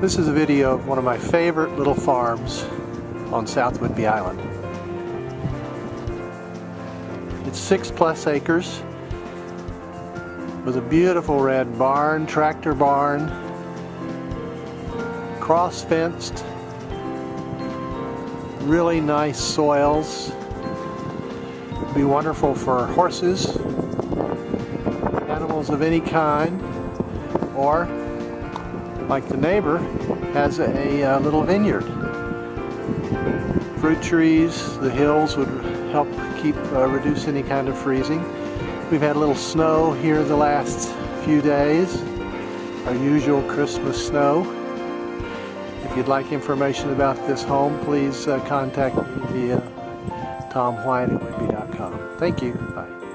This is a video of one of my favorite little farms on South Whidbey Island. It's 6+ acres with a beautiful red barn, tractor barn, cross-fenced, really nice soils. It'd be wonderful for horses, animals of any kind, or like the neighbor has a little vineyard. Fruit trees, the hills would help reduce any kind of freezing. We've had a little snow here the last few days, our usual Christmas snow. If you'd like information about this home, please contact me via tomwhite@whidbe.com. Thank you. Bye.